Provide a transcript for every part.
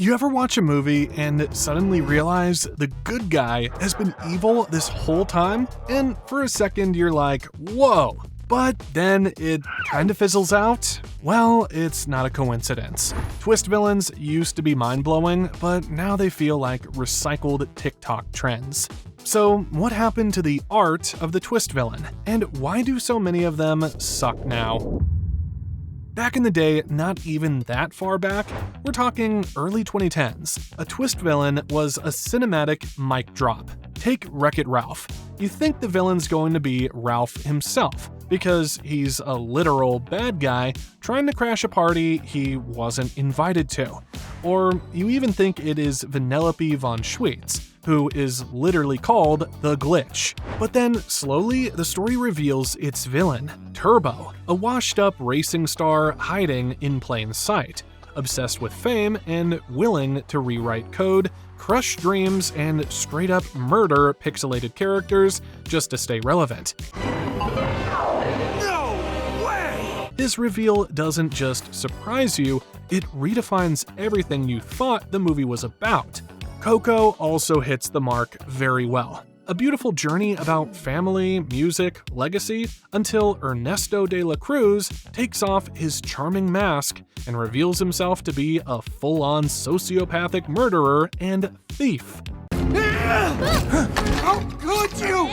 You ever watch a movie and suddenly realize the good guy has been evil this whole time? And for a second you're like, whoa. But then it kind of fizzles out? Well, it's not a coincidence. Twist villains used to be mind-blowing, but now they feel like recycled TikTok trends. So what happened to the art of the twist villain? And why do so many of them suck now? Back in the day, not even that far back, we're talking early 2010s, a twist villain was a cinematic mic drop. Take Wreck-It Ralph. You think the villain's going to be Ralph himself, because he's a literal bad guy trying to crash a party he wasn't invited to. Or you even think it is Vanellope von Schweetz, who is literally called the Glitch. But then, slowly, the story reveals its villain, Turbo, a washed-up racing star hiding in plain sight, obsessed with fame and willing to rewrite code, crush dreams, and straight-up murder pixelated characters just to stay relevant. No way! This reveal doesn't just surprise you, it redefines everything you thought the movie was about. Coco also hits the mark very well. A beautiful journey about family, music, legacy, until Ernesto de la Cruz takes off his charming mask and reveals himself to be a full-on sociopathic murderer and thief. How could you?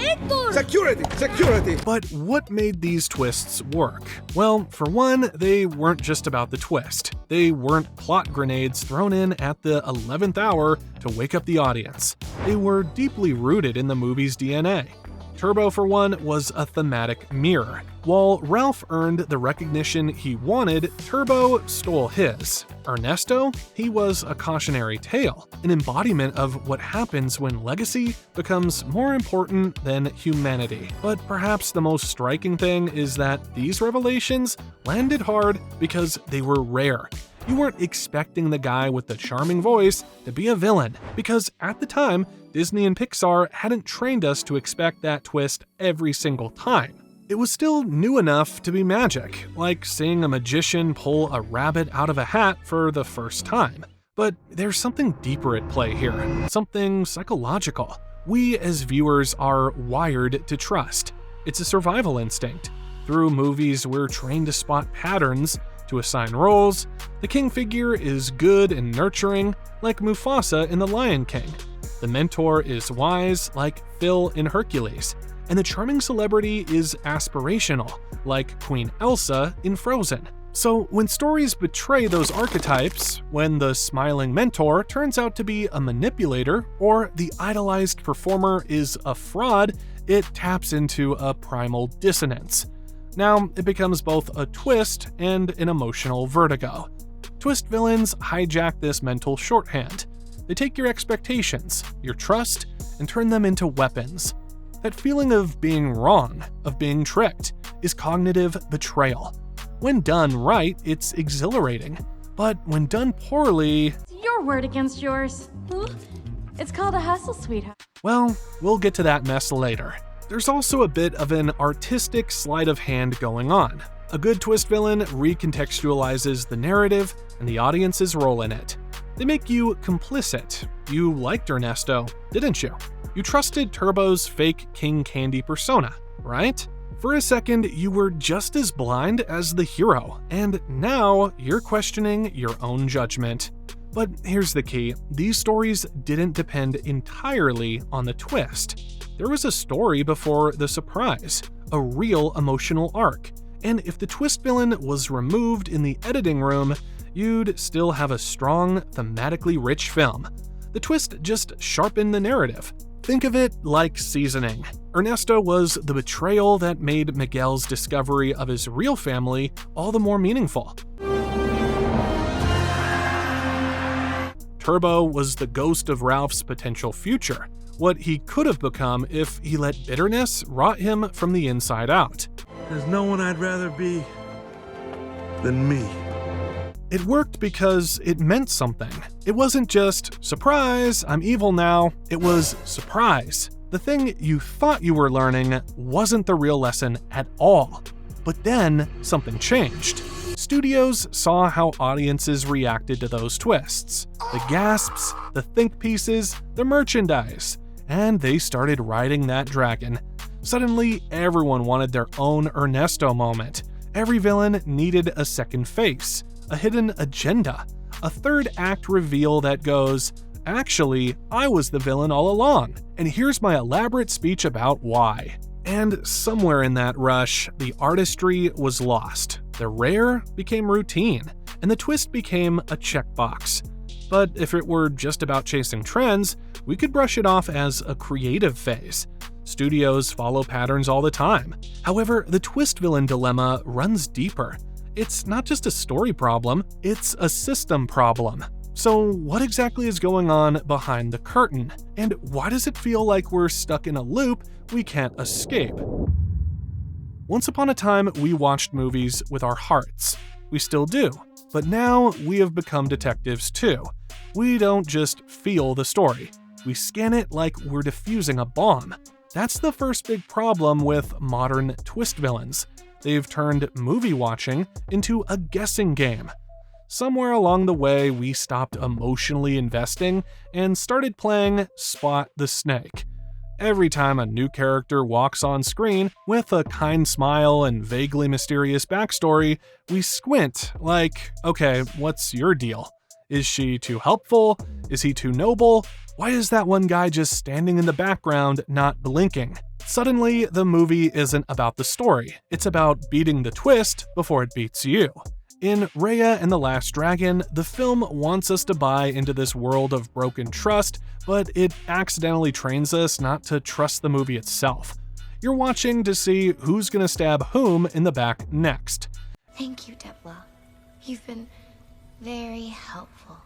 Security! Security! But what made these twists work? Well, for one, they weren't just about the twist. They weren't plot grenades thrown in at the 11th hour to wake up the audience. They were deeply rooted in the movie's DNA. Turbo, for one, was a thematic mirror. While Ralph earned the recognition he wanted, Turbo stole his. Ernesto? He was a cautionary tale, an embodiment of what happens when legacy becomes more important than humanity. But perhaps the most striking thing is that these revelations landed hard because they were rare. You weren't expecting the guy with the charming voice to be a villain, because at the time, Disney and Pixar hadn't trained us to expect that twist every single time. It was still new enough to be magic, like seeing a magician pull a rabbit out of a hat for the first time. But there's something deeper at play here, something psychological. We as viewers are wired to trust. It's a survival instinct. Through movies, we're trained to spot patterns, to assign roles. The king figure is good and nurturing, like Mufasa in The Lion King. The mentor is wise, like Phil in Hercules. And the charming celebrity is aspirational, like Queen Elsa in Frozen. So when stories betray those archetypes, when the smiling mentor turns out to be a manipulator, or the idolized performer is a fraud, it taps into a primal dissonance. Now, it becomes both a twist and an emotional vertigo. Twist villains hijack this mental shorthand. They take your expectations, your trust, and turn them into weapons. That feeling of being wrong, of being tricked, is cognitive betrayal. When done right, it's exhilarating. But when done poorly... Your word against yours. It's called a hustle, sweetheart. Well, we'll get to that mess later. There's also a bit of an artistic sleight of hand going on. A good twist villain recontextualizes the narrative and the audience's role in it. They make you complicit. You liked Ernesto, didn't you? You trusted Turbo's fake King Candy persona, right? For a second, you were just as blind as the hero, and now you're questioning your own judgment. But here's the key, these stories didn't depend entirely on the twist. There was a story before the surprise, a real emotional arc, and if the twist villain was removed in the editing room, you'd still have a strong, thematically rich film. The twist just sharpened the narrative. Think of it like seasoning. Ernesto was the betrayal that made Miguel's discovery of his real family all the more meaningful. Turbo was the ghost of Ralph's potential future, what he could have become if he let bitterness rot him from the inside out. There's no one I'd rather be than me. It worked because it meant something. It wasn't just, surprise, I'm evil now. It was, surprise. The thing you thought you were learning wasn't the real lesson at all. But then, something changed. Studios saw how audiences reacted to those twists. The gasps, the think pieces, the merchandise. And they started riding that dragon. Suddenly, everyone wanted their own Ernesto moment. Every villain needed a second face, a hidden agenda, a third act reveal that goes, "Actually, I was the villain all along, and here's my elaborate speech about why." And somewhere in that rush, the artistry was lost. The rare became routine, and the twist became a checkbox. But if it were just about chasing trends, we could brush it off as a creative phase. Studios follow patterns all the time. However, the twist villain dilemma runs deeper. It's not just a story problem, it's a system problem. So what exactly is going on behind the curtain? And why does it feel like we're stuck in a loop we can't escape? Once upon a time, we watched movies with our hearts. We still do. But now we have become detectives too. We don't just feel the story. We scan it like we're defusing a bomb. That's the first big problem with modern twist villains. They've turned movie watching into a guessing game. Somewhere along the way, we stopped emotionally investing and started playing Spot the Snake. Every time a new character walks on screen with a kind smile and vaguely mysterious backstory, we squint like, okay, what's your deal? Is she too helpful? Is he too noble? Why is that one guy just standing in the background, not blinking? Suddenly, the movie isn't about the story. It's about beating the twist before it beats you. In Raya and the Last Dragon, the film wants us to buy into this world of broken trust, but it accidentally trains us not to trust the movie itself. You're watching to see who's gonna stab whom in the back next. Thank you, Debla. You've been very helpful.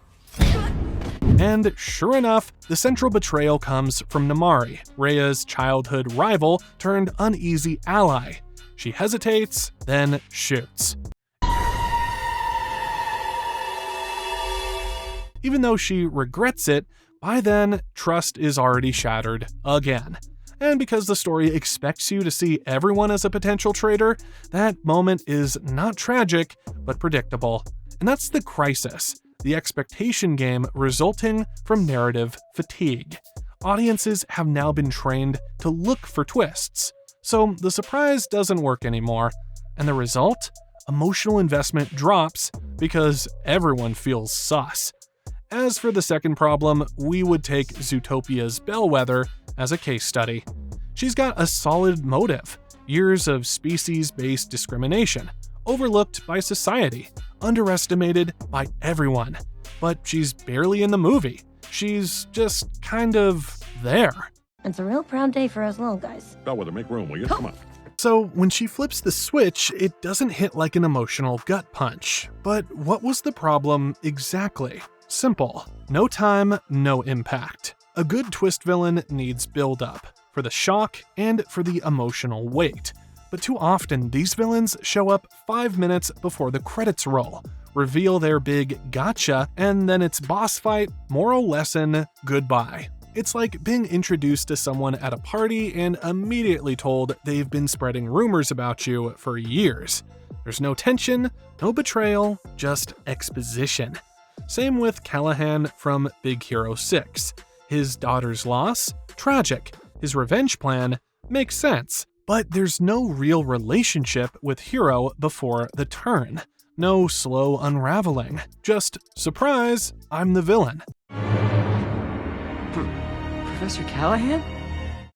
And sure enough, the central betrayal comes from Namari, Raya's childhood rival turned uneasy ally. She hesitates, then shoots. Even though she regrets it, by then, trust is already shattered again. And because the story expects you to see everyone as a potential traitor, that moment is not tragic, but predictable. And that's the crisis, the expectation game resulting from narrative fatigue. Audiences have now been trained to look for twists, so the surprise doesn't work anymore. And the result? Emotional investment drops because everyone feels sus. As for the second problem, we would take Zootopia's Bellwether as a case study. She's got a solid motive, years of species-based discrimination, overlooked by society, underestimated by everyone. But she's barely in the movie. She's just kind of there. It's a real proud day for us little guys. Bellwether, make room, will you? Come on. So when she flips the switch, it doesn't hit like an emotional gut punch. But what was the problem exactly? Simple. No time, no impact. A good twist villain needs buildup, for the shock and for the emotional weight. But too often, these villains show up 5 minutes before the credits roll, reveal their big gotcha, and then it's boss fight, moral lesson, goodbye. It's like being introduced to someone at a party and immediately told they've been spreading rumors about you for years. There's no tension, no betrayal, just exposition. Same with Callahan from Big Hero 6. His daughter's loss? Tragic. His revenge plan? Makes sense. But there's no real relationship with Hero before the turn. No slow unraveling. Just, surprise, I'm the villain. Professor Callahan?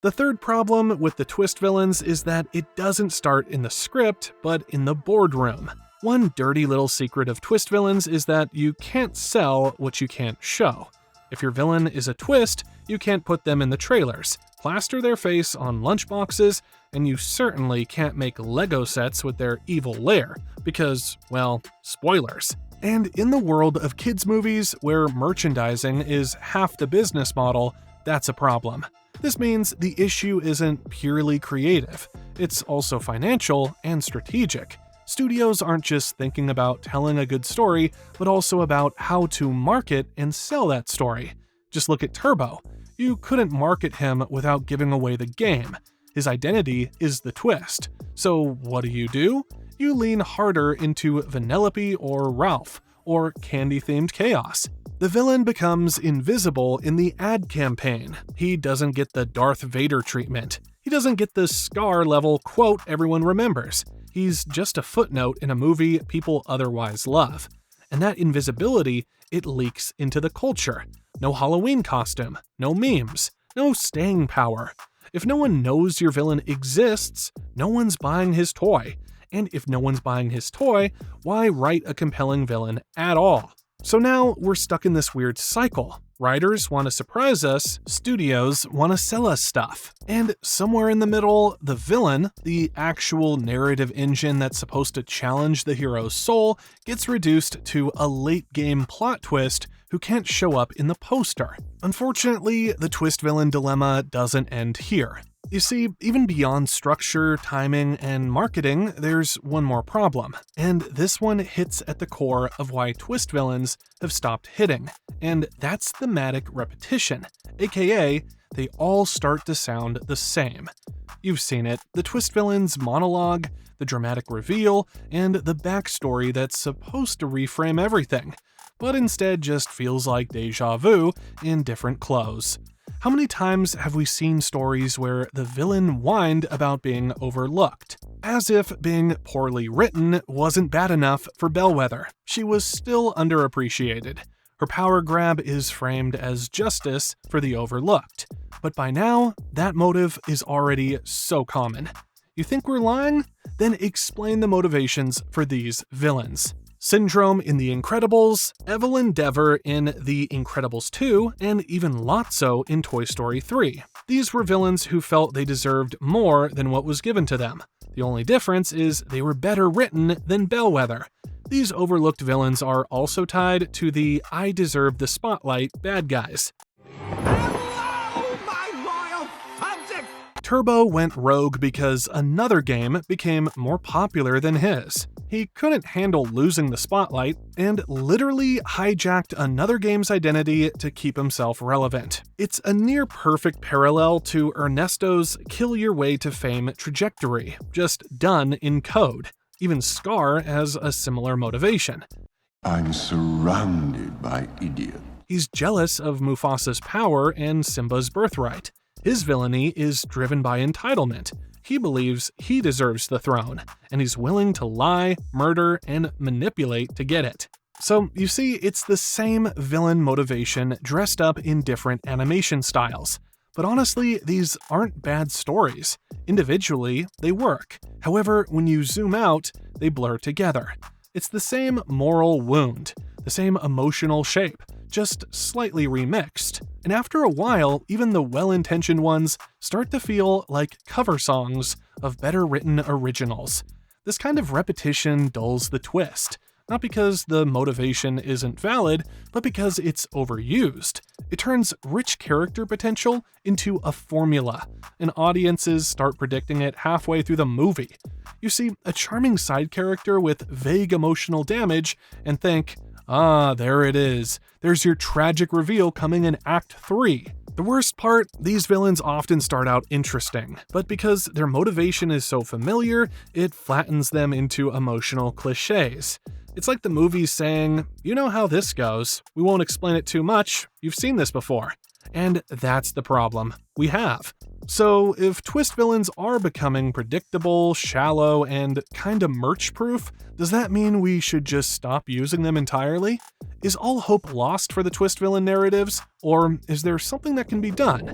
The third problem with the twist villains is that it doesn't start in the script, but in the boardroom. One dirty little secret of twist villains is that you can't sell what you can't show. If your villain is a twist, you can't put them in the trailers, plaster their face on lunchboxes, and you certainly can't make Lego sets with their evil lair, because, well, spoilers. And in the world of kids' movies, where merchandising is half the business model, that's a problem. This means the issue isn't purely creative, it's also financial and strategic. Studios aren't just thinking about telling a good story, but also about how to market and sell that story. Just look at Turbo. You couldn't market him without giving away the game. His identity is the twist. So what do? You lean harder into Vanellope or Ralph, or candy-themed chaos. The villain becomes invisible in the ad campaign. He doesn't get the Darth Vader treatment. He doesn't get the Scar-level quote everyone remembers. He's just a footnote in a movie people otherwise love. And that invisibility, it leaks into the culture. No Halloween costume, no memes, no staying power. If no one knows your villain exists, no one's buying his toy. And if no one's buying his toy, why write a compelling villain at all? So now we're stuck in this weird cycle. Writers want to surprise us, studios want to sell us stuff. And somewhere in the middle, the villain, the actual narrative engine that's supposed to challenge the hero's soul, gets reduced to a late-game plot twist who can't show up in the poster. Unfortunately, the twist villain dilemma doesn't end here. You see, even beyond structure, timing, and marketing, there's one more problem, and this one hits at the core of why twist villains have stopped hitting, and that's thematic repetition, aka they all start to sound the same. You've seen it, the twist villain's monologue, the dramatic reveal, and the backstory that's supposed to reframe everything, but instead just feels like deja vu in different clothes. How many times have we seen stories where the villain whined about being overlooked? As if being poorly written wasn't bad enough for Bellwether. She was still underappreciated. Her power grab is framed as justice for the overlooked. But by now, that motive is already so common. You think we're lying? Then explain the motivations for these villains. Syndrome in The Incredibles, Evelyn Dever in The Incredibles 2, and even Lotso in Toy Story 3. These were villains who felt they deserved more than what was given to them. The only difference is they were better written than Bellwether. These overlooked villains are also tied to the I deserve the spotlight bad guys. Turbo went rogue because another game became more popular than his. He couldn't handle losing the spotlight and literally hijacked another game's identity to keep himself relevant. It's a near-perfect parallel to Ernesto's kill your way to fame trajectory, just done in code. Even Scar has a similar motivation. I'm surrounded by idiots. He's jealous of Mufasa's power and Simba's birthright. His villainy is driven by entitlement. He believes he deserves the throne, and he's willing to lie, murder, and manipulate to get it. So, you see, it's the same villain motivation dressed up in different animation styles. But honestly, these aren't bad stories. Individually, they work. However, when you zoom out, they blur together. It's the same moral wound, the same emotional shape, just slightly remixed. And after a while, even the well-intentioned ones start to feel like cover songs of better-written originals. This kind of repetition dulls the twist, not because the motivation isn't valid, but because it's overused. It turns rich character potential into a formula, and audiences start predicting it halfway through the movie. You see a charming side character with vague emotional damage and think, there it is. There's your tragic reveal coming in Act 3. The worst part, these villains often start out interesting, but because their motivation is so familiar, it flattens them into emotional cliches. It's like the movies saying, you know how this goes, we won't explain it too much, you've seen this before. And that's the problem. We have. So if twist villains are becoming predictable, shallow, and kinda merch-proof, does that mean we should just stop using them entirely? Is all hope lost for the twist villain narratives, or is there something that can be done?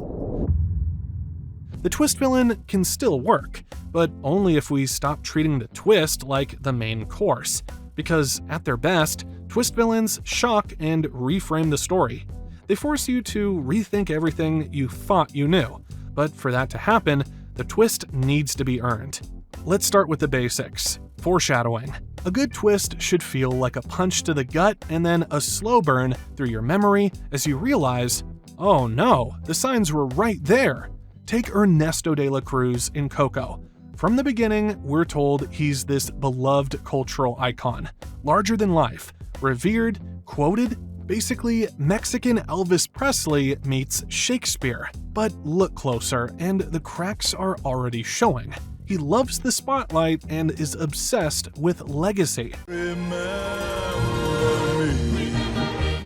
The twist villain can still work, but only if we stop treating the twist like the main course. Because at their best, twist villains shock and reframe the story. They force you to rethink everything you thought you knew. But for that to happen, the twist needs to be earned. Let's start with the basics. Foreshadowing. A good twist should feel like a punch to the gut and then a slow burn through your memory as you realize, oh no, the signs were right there. Take Ernesto de la Cruz in Coco. From the beginning, we're told he's this beloved cultural icon, larger than life, revered, quoted, basically Mexican Elvis Presley meets Shakespeare. But look closer, and the cracks are already showing. He loves the spotlight and is obsessed with legacy.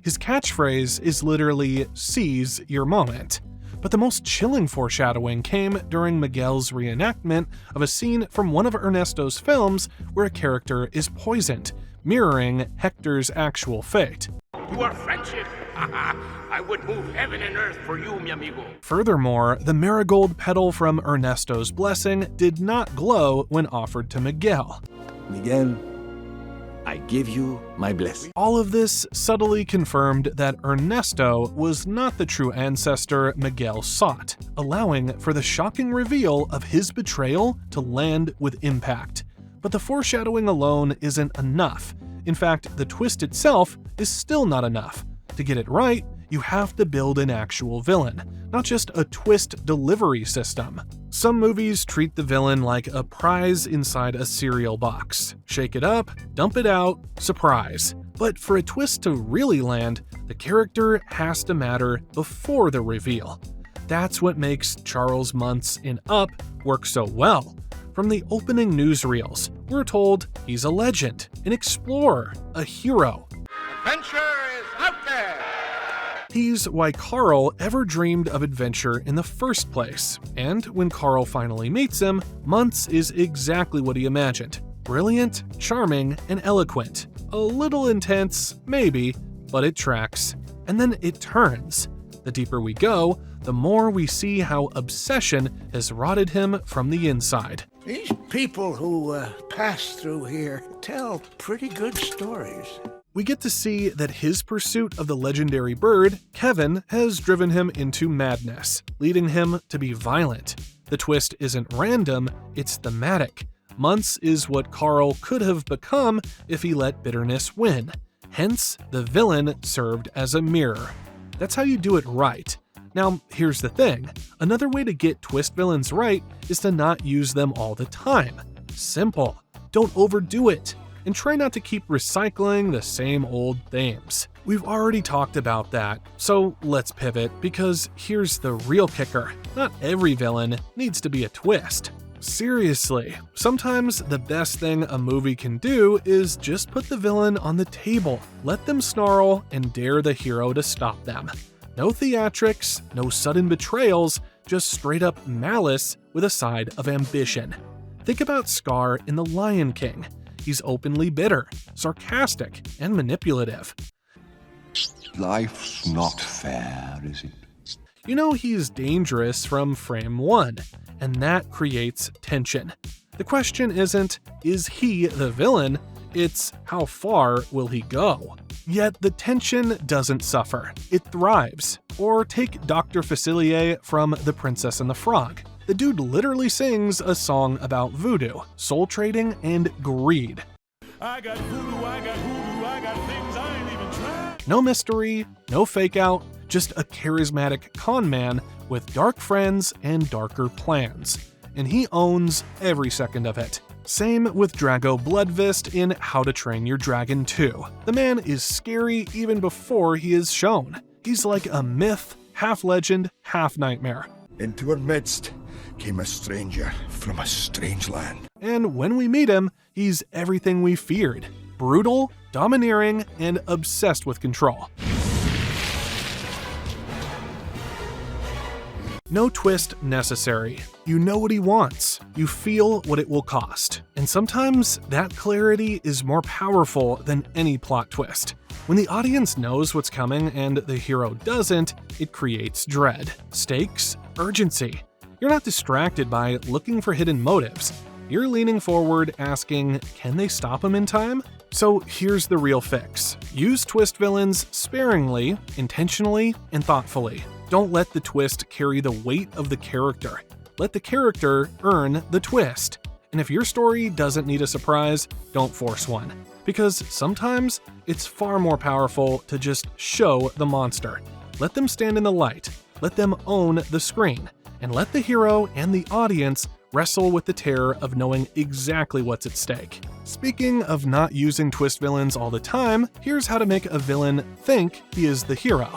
His catchphrase is literally, "seize your moment." But the most chilling foreshadowing came during Miguel's reenactment of a scene from one of Ernesto's films where a character is poisoned, mirroring Hector's actual fate. Your friendship? I would move heaven and earth for you, mi amigo. Furthermore, the marigold petal from Ernesto's blessing did not glow when offered to Miguel. Miguel, I give you my blessing. All of this subtly confirmed that Ernesto was not the true ancestor Miguel sought, allowing for the shocking reveal of his betrayal to land with impact. But the foreshadowing alone isn't enough. In fact, the twist itself is still not enough. To get it right, you have to build an actual villain, not just a twist delivery system. Some movies treat the villain like a prize inside a cereal box. Shake it up, dump it out, surprise. But for a twist to really land, the character has to matter before the reveal. That's what makes Charles Muntz in Up work so well. From the opening newsreels, we're told he's a legend, an explorer, a hero. Adventure is out there! He's why Carl ever dreamed of adventure in the first place, and when Carl finally meets him, Muntz is exactly what he imagined. Brilliant, charming, and eloquent. A little intense, maybe, but it tracks. And then it turns. The deeper we go, the more we see how obsession has rotted him from the inside. These people who pass through here tell pretty good stories. We get to see that his pursuit of the legendary bird, Kevin, has driven him into madness, leading him to be violent. The twist isn't random, it's thematic. Muntz is what Carl could have become if he let bitterness win. Hence, the villain served as a mirror. That's how you do it right. Now, here's the thing. Another way to get twist villains right is to not use them all the time. Simple. Don't overdo it. And try not to keep recycling the same old themes. We've already talked about that, so let's pivot, because here's the real kicker. Not every villain needs to be a twist. Seriously, sometimes the best thing a movie can do is just put the villain on the table, let them snarl, and dare the hero to stop them. No theatrics, no sudden betrayals, just straight up malice with a side of ambition. Think about Scar in The Lion King. He's openly bitter, sarcastic, and manipulative. Life's not fair, is it? You know he's dangerous from frame one, and that creates tension. The question isn't, is he the villain? It's, how far will he go? Yet the tension doesn't suffer, it thrives. Or take Dr. Facilier from The Princess and the Frog. The dude literally sings a song about voodoo, soul trading, and greed. I got voodoo, I got hoodoo, I got things I ain't even tried. No mystery, no fake out, just a charismatic con man with dark friends and darker plans. And he owns every second of it. Same with Drago Bloodfist in How to Train Your Dragon 2. The man is scary even before he is shown. He's like a myth, half legend, half nightmare. Into our midst came a stranger from a strange land. And when we meet him, he's everything we feared. Brutal, domineering, and obsessed with control. No twist necessary. You know what he wants. You feel what it will cost. And sometimes that clarity is more powerful than any plot twist. When the audience knows what's coming and the hero doesn't, it creates dread, stakes, urgency. You're not distracted by looking for hidden motives. You're leaning forward asking, can they stop him in time? So here's the real fix. Use twist villains sparingly, intentionally, and thoughtfully. Don't let the twist carry the weight of the character. Let the character earn the twist. And if your story doesn't need a surprise, don't force one. Because sometimes it's far more powerful to just show the monster. Let them stand in the light. Let them own the screen. And let the hero and the audience wrestle with the terror of knowing exactly what's at stake. Speaking of not using twist villains all the time, here's how to make a villain think he is the hero.